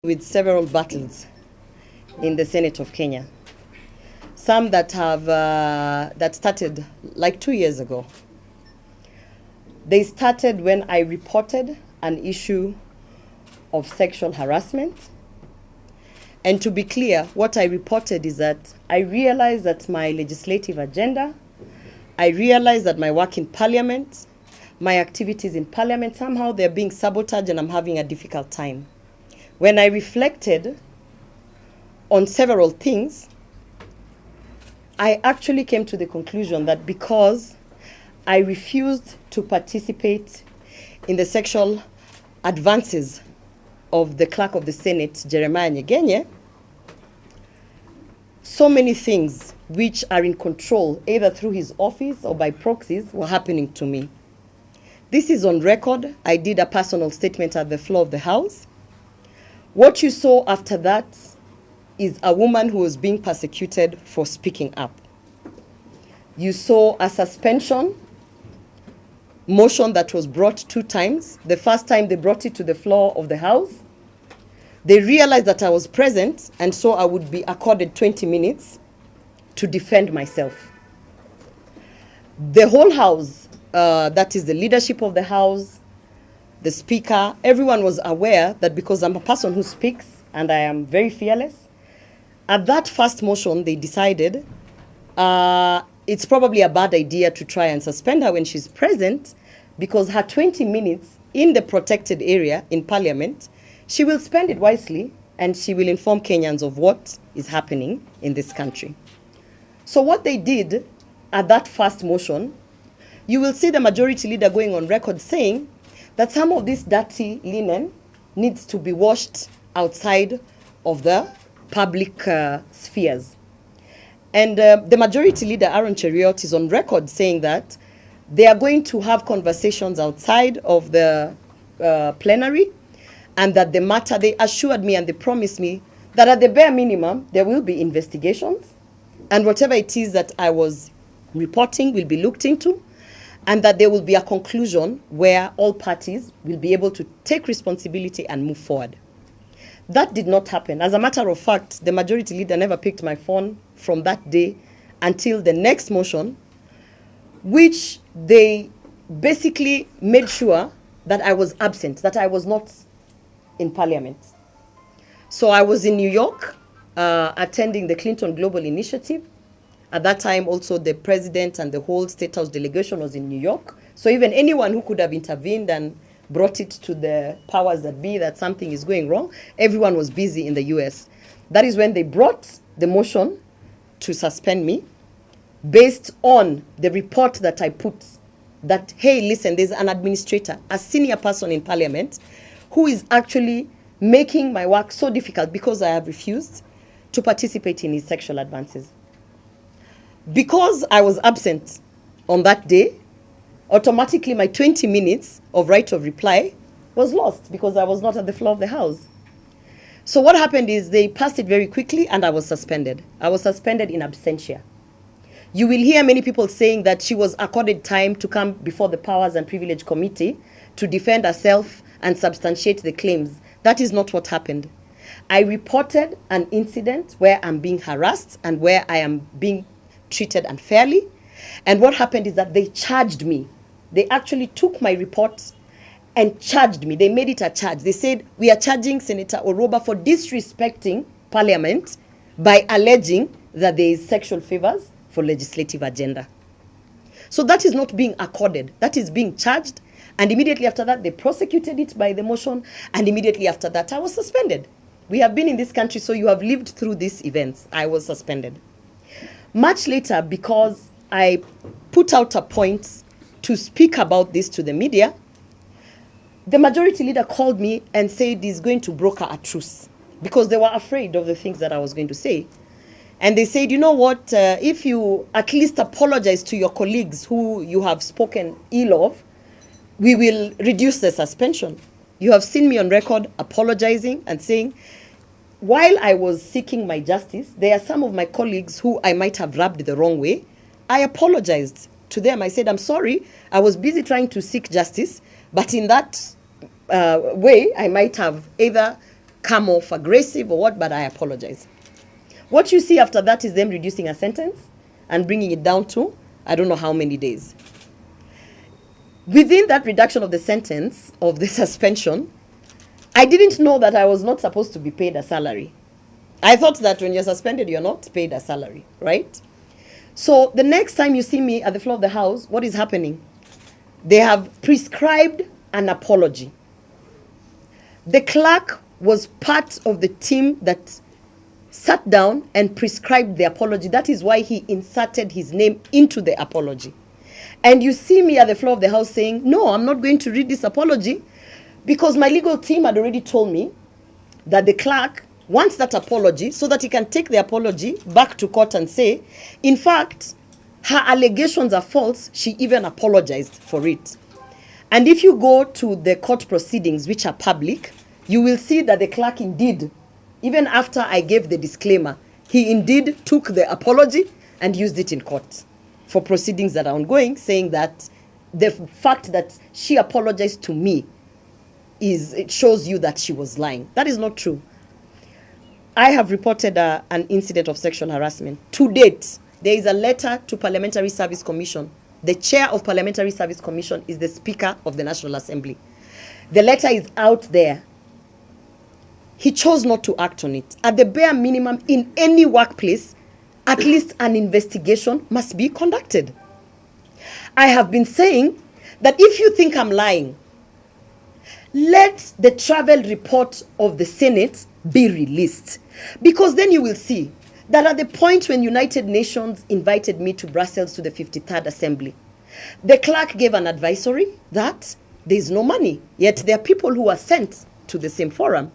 with several battles in the Senate of Kenya. Some that have that started like 2 years ago. They started when I reported an issue of sexual harassment. And to be clear, what I reported is that I realized that my legislative agenda, I realized that my work in Parliament, my activities in Parliament, somehow they're being sabotaged and I'm having a difficult time. When I reflected on several things, I actually came to the conclusion that because I refused to participate in the sexual advances of the Clerk of the Senate, Jeremiah Nyegenye, so many things which are in control, either through his office or by proxies, were happening to me. This is on record. I did a personal statement at the floor of the House. What you saw after that is a woman who was being persecuted for speaking up. You saw a suspension motion that was brought 2 times. The first time they brought it to the floor of the House. They realized that I was present, and so I would be accorded 20 minutes to defend myself. The whole House, that is the leadership of the House, the Speaker, everyone was aware that because I'm a person who speaks and I am very fearless, at that first motion they decided it's probably a bad idea to try and suspend her when she's present, because her 20 minutes in the protected area in Parliament, she will spend it wisely and she will inform Kenyans of what is happening in this country. So what they did at that first motion, you will see the majority leader going on record saying that some of this dirty linen needs to be washed outside of the public spheres. And the majority leader, Aaron Cheriot, is on record saying that they are going to have conversations outside of the plenary, and that the matter, they assured me and they promised me that at the bare minimum, there will be investigations, and whatever it is that I was reporting will be looked into, and that there will be a conclusion where all parties will be able to take responsibility and move forward. That did not happen. As a matter of fact, the majority leader never picked my phone from that day until the next motion, which they basically made sure that I was absent, that I was not in Parliament. So I was in New York attending the Clinton Global Initiative. At that time, also the president and the whole State House delegation was in New York. So even anyone who could have intervened and brought it to the powers that be that something is going wrong, everyone was busy in the US. That is when they brought the motion to suspend me based on the report that I put that, hey, listen, there's an administrator, a senior person in Parliament, who is actually making my work so difficult because I have refused to participate in his sexual advances. Because I was absent on that day, automatically my 20 minutes of right of reply was lost because I was not at the floor of the House. So what happened is they passed it very quickly and I was suspended. I was suspended in absentia. You will hear many people saying that she was accorded time to come before the Powers and Privilege Committee to defend herself and substantiate the claims. That is not what happened. I reported an incident where I'm being harassed and where I am being treated unfairly. And what happened is that they charged me. They actually took my report and charged me. They made it a charge. They said, we are charging Senator Orwoba for disrespecting Parliament by alleging that there is sexual favors for legislative agenda. So that is not being accorded. That is being charged. And immediately after that, they prosecuted it by the motion. And immediately after that, I was suspended. We have been in this country, so you have lived through these events. I was suspended. Much later, because I put out a point to speak about this to the media, the majority leader called me and said he's going to broker a truce because they were afraid of the things that I was going to say. And they said, you know what, if you at least apologize to your colleagues who you have spoken ill of, we will reduce the suspension. You have seen me on record apologizing and saying, while I was seeking my justice, there are some of my colleagues who I might have rubbed the wrong way. I apologized to them. I said, I'm sorry, I was busy trying to seek justice, but in that way, I might have either come off aggressive or what, but I apologize. What you see after that is them reducing a sentence and bringing it down to, I don't know how many days. Within that reduction of the sentence, of the suspension, I didn't know that I was not supposed to be paid a salary. I thought that when you're suspended, you're not paid a salary, right? So the next time you see me at the floor of the House, what is happening? They have prescribed an apology. The clerk was part of the team that sat down and prescribed the apology. That is why he inserted his name into the apology. And you see me at the floor of the House saying, no, I'm not going to read this apology, because my legal team had already told me that the clerk wants that apology so that he can take the apology back to court and say, in fact, her allegations are false. She even apologized for it. And if you go to the court proceedings, which are public, you will see that the clerk indeed, even after I gave the disclaimer, he indeed took the apology and used it in court for proceedings that are ongoing, saying that the fact that she apologized to me it shows you that she was lying. That is not true. I have reported an incident of sexual harassment. To date, there is a letter to Parliamentary Service Commission. The chair of Parliamentary Service Commission is the Speaker of the National Assembly. The letter is out there. He chose not to act on it. At the bare minimum, in any workplace, at least an investigation must be conducted. I have been saying that if you think I'm lying, let the travel report of the Senate be released. Because then you will see that at the point when United Nations invited me to Brussels to the 53rd Assembly, the clerk gave an advisory that there is no money, yet there are people who are sent to the same forum.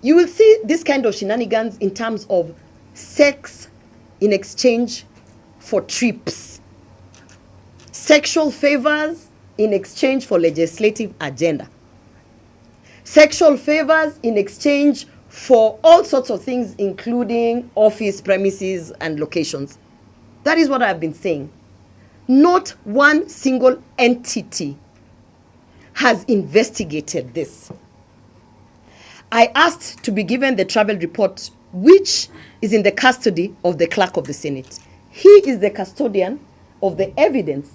You will see this kind of shenanigans in terms of sex in exchange for trips, sexual favors in exchange for legislative agenda, sexual favors in exchange for all sorts of things, including office premises and locations. That is what I've been saying. Not one single entity has investigated this. I asked to be given the travel report, which is in the custody of the clerk of the Senate. He is the custodian of the evidence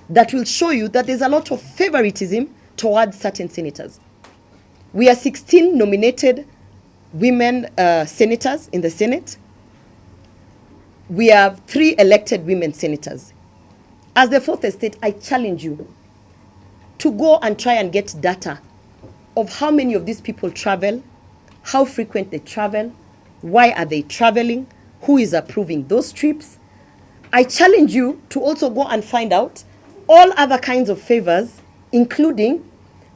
that will show you that there's a lot of favoritism towards certain senators. We are 16 nominated women senators in the Senate. We have 3 elected women senators. As the fourth estate, I challenge you to go and try and get data of how many of these people travel, how frequent they travel, why are they traveling, who is approving those trips. I challenge you to also go and find out all other kinds of favors, including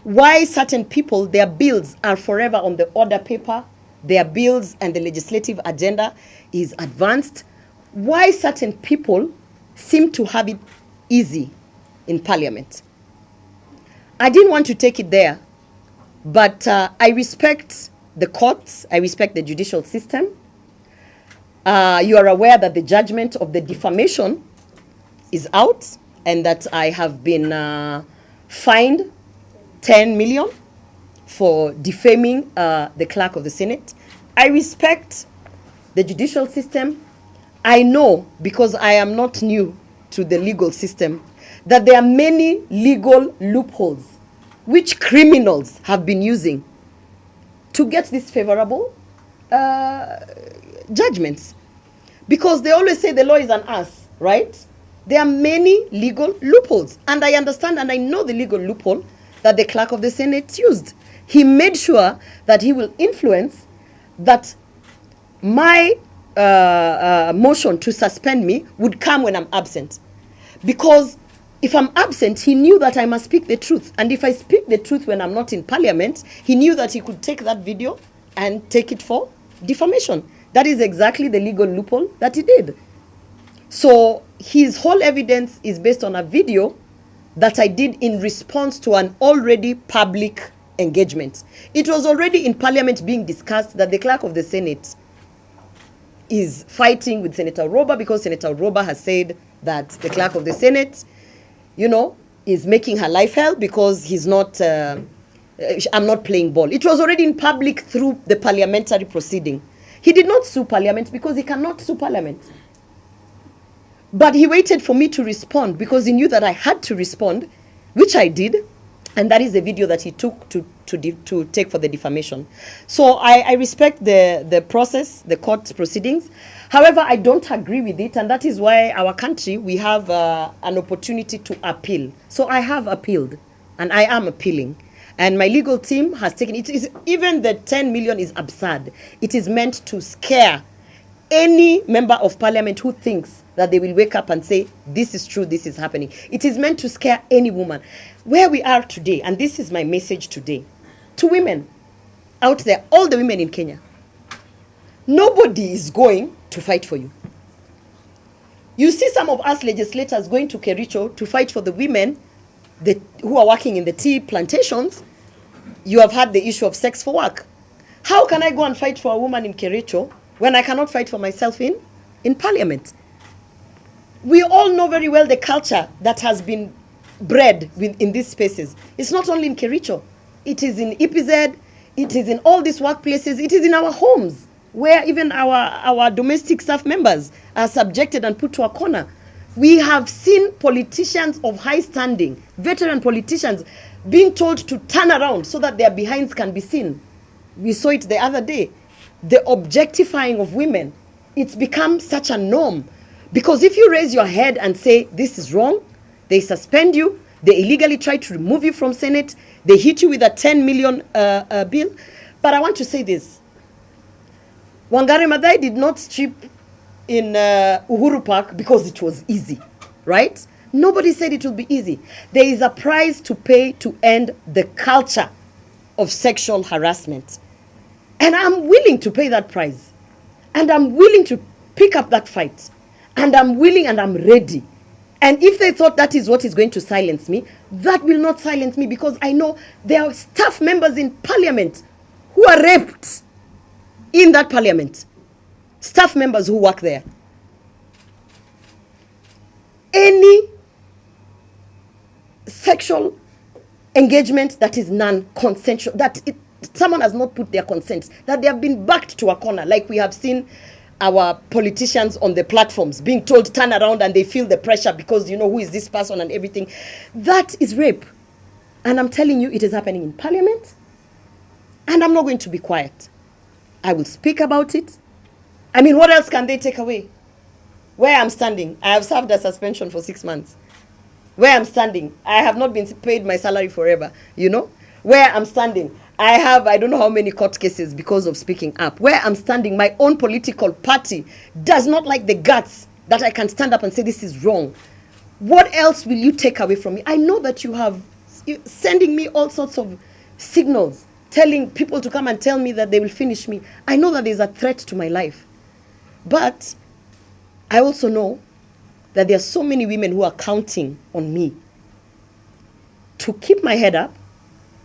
why certain people, their bills are forever on the order paper, their bills and the legislative agenda is advanced, why certain people seem to have it easy in Parliament. I didn't want to take it there, but I respect the courts, I respect the judicial system. You are aware that the judgment of the defamation is out and that I have been fined 10 million for defaming the clerk of the Senate. I respect the judicial system. I know, because I am not new to the legal system, that there are many legal loopholes which criminals have been using to get these favorable judgments. Because they always say the law is on us, right? There are many legal loopholes. And I understand and I know the legal loophole that the clerk of the Senate used. He made sure that he will influence that my motion to suspend me would come when I'm absent. Because if I'm absent, he knew that I must speak the truth. And if I speak the truth when I'm not in Parliament, he knew that he could take that video and take it for defamation. That is exactly the legal loophole that he did. So his whole evidence is based on a video that I did in response to an already public engagement. It was already in Parliament being discussed that the clerk of the Senate is fighting with Senator Orwoba because Senator Orwoba has said that the clerk of the Senate, you know, is making her life hell because he's not I'm not playing ball. It was already in public through the parliamentary proceeding. He did not sue Parliament because he cannot sue Parliament. But he waited for me to respond because he knew that I had to respond, which I did. And that is the video that he took to take for the defamation. So I respect the process, the court proceedings. However, I don't agree with it. And that is why our country, we have an opportunity to appeal. So I have appealed and I am appealing. And my legal team has taken it. Even the 10 million is absurd. It is meant to scare any member of parliament who thinks that they will wake up and say, this is true, this is happening. It is meant to scare any woman. Where we are today, and this is my message today, to women out there, all the women in Kenya, nobody is going to fight for you. You see some of us legislators going to Kericho to fight for the women who are working in the tea plantations. You have had the issue of sex for work. How can I go and fight for a woman in Kericho when I cannot fight for myself in parliament? We all know very well the culture that has been bred in these spaces. It's not only in Kericho. It is in EPZ. It is in all these workplaces. It is in our homes, where even our domestic staff members are subjected and put to a corner. We have seen politicians of high standing, veteran politicians, being told to turn around so that their behinds can be seen. We saw it the other day. The objectifying of women, it's become such a norm. Because if you raise your head and say, this is wrong, they suspend you, they illegally try to remove you from Senate, they hit you with a 10 million bill. But I want to say this. Wangari Maathai did not strip in Uhuru Park because it was easy, right? Nobody said it would be easy. There is a price to pay to end the culture of sexual harassment. And I'm willing to pay that price. And I'm willing to pick up that fight. And I'm willing and I'm ready. And if they thought that is what is going to silence me, that will not silence me, because I know there are staff members in parliament who are raped in that parliament. Staff members who work there. Any sexual engagement that is non-consensual, that someone has not put their consent, that they have been backed to a corner, like we have seen our politicians on the platforms being told turn around, and they feel the pressure because you know who is this person and everything. That is rape. And I'm telling you, it is happening in parliament. And I'm not going to be quiet. I will speak about it. I mean, what else can they take away? Where I'm standing, I have served a suspension for 6 months. Where I'm standing, I have not been paid my salary forever, you know? Where I'm standing, I don't know how many court cases because of speaking up. Where I'm standing, my own political party does not like the guts that I can stand up and say this is wrong. What else will you take away from me? I know that you have sending me all sorts of signals, telling people to come and tell me that they will finish me. I know that there's a threat to my life. But I also know that there are so many women who are counting on me to keep my head up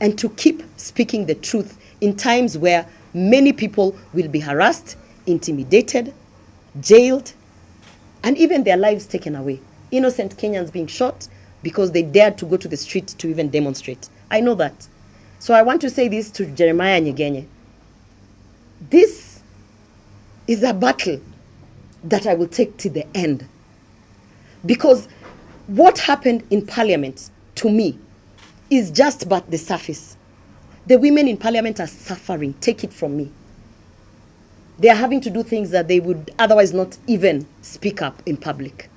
and to keep speaking the truth in times where many people will be harassed, intimidated, jailed, and even their lives taken away. Innocent Kenyans being shot because they dared to go to the street to even demonstrate. I know that. So I want to say this to Jeremiah Nyegenye. This is a battle that I will take to the end. Because what happened in parliament, to me, is just but the surface. The women in parliament are suffering. Take it from me. They are having to do things that they would otherwise not even speak up in public.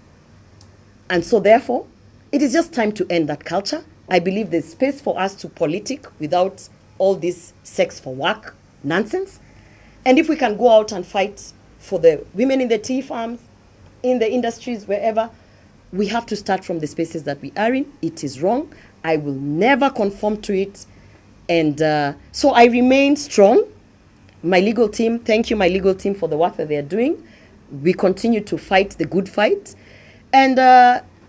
And so therefore, it is just time to end that culture. I believe there's space for us to politic without all this sex for work nonsense. And if we can go out and fight for the women in the tea farms, in the industries, wherever, we have to start from the spaces that we are in. It is wrong. I will never conform to it. And so I remain strong. My legal team, thank you, my legal team, for the work that they are doing. We continue to fight the good fight. And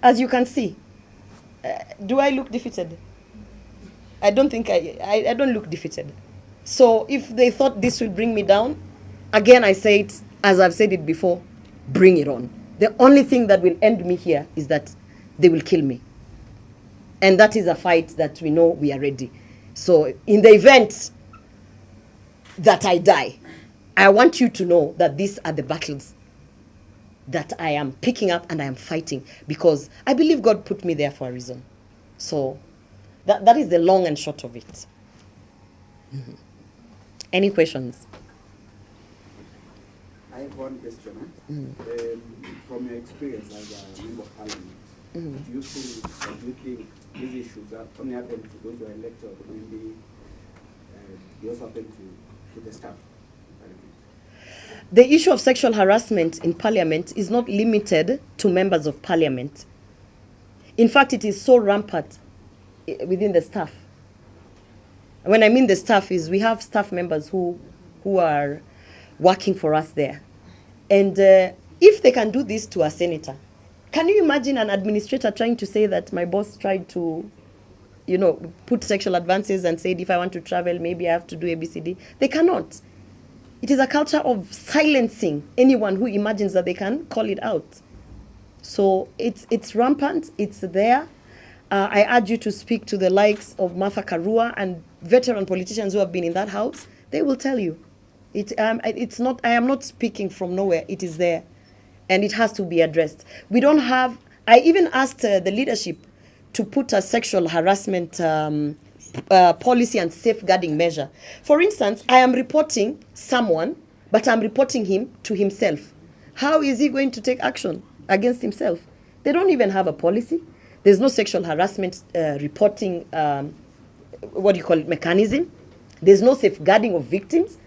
as you can see, do I look defeated? I don't think I don't look defeated. So if they thought this would bring me down, again, I say it, as I've said it before, bring it on. The only thing that will end me here is that they will kill me. And that is a fight that we know we are ready. So in the event that I die, I want you to know that these are the battles that I am picking up and I am fighting, because I believe God put me there for a reason. So that is the long and short of it. Mm-hmm. Any questions? I have one question. From your experience as a member of parliament, do you think these issues that only happen to those who are elected, or maybe they also happen to the staff? The issue of sexual harassment in parliament is not limited to members of parliament. In fact, it is so rampant within the staff. When I mean the staff, is we have staff members who are working for us there. And if they can do this to a senator, can you imagine an administrator trying to say that my boss tried to, put sexual advances and said if I want to travel, maybe I have to do ABCD? They cannot. It is a culture of silencing anyone who imagines that they can call it out. So it's rampant, it's there. I urge you to speak to the likes of Martha Karua and veteran politicians who have been in that house. They will tell you. It's not. I am not speaking from nowhere. It is there, and it has to be addressed. We don't have. I even asked the leadership to put a sexual harassment policy and safeguarding measure. For instance, I am reporting someone, but I'm reporting him to himself. How is he going to take action against himself? They don't even have a policy. There's no sexual harassment reporting, mechanism. There's no safeguarding of victims.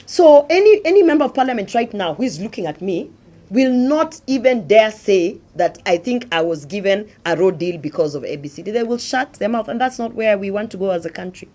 So any member of parliament right now who is looking at me will not even dare say that I think I was given a raw deal because of ABCD. They will shut their mouth, and that's not where we want to go as a country.